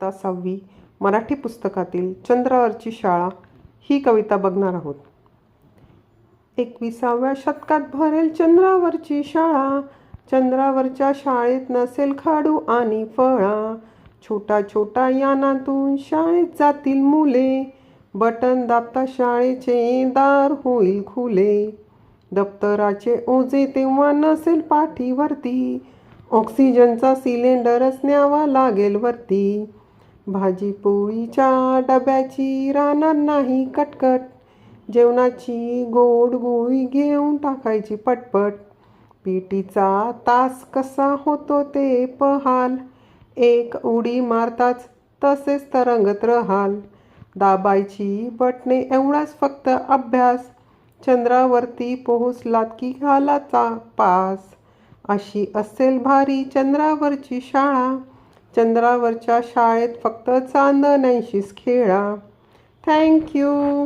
इयत्ता 6वी मराठी पुस्तकातील चंद्रावरची शाळा ही कविता बघणार आहोत. 21व्या शतकात भरेल चंद्रावरची शाळा. चंद्रावरच्या शाळेत नसेल खडू आणि फळा. छोटा छोटा यानातून शाळेत जातील मुले. बटन दाबता शाळेचे दार होईल खुले. दप्तराचे ओझे तेव्हा नसेल पाठीवरती. ऑक्सिजनचा सिलेंडरच न्यावा लागेल वरती. भाजी पोळीच्या डब्याची राहणार नाही कटकट. जेवणाची गोड गोळी घेऊन टाकायची पटपट. पीटीचा तास कसा होतो ते पहाल. एक उडी मारताच तसेच तरंगत रहाल. दाबायची बटणे एवढाच फक्त अभ्यास. चंद्रावरती पोहोचलात की घालाचा पास. अशी असेल भारी चंद्रावरची शाळा. चंद्रावरच्या शाळेत फक्त चांदण्यांशीच खेळा. थँक्यू.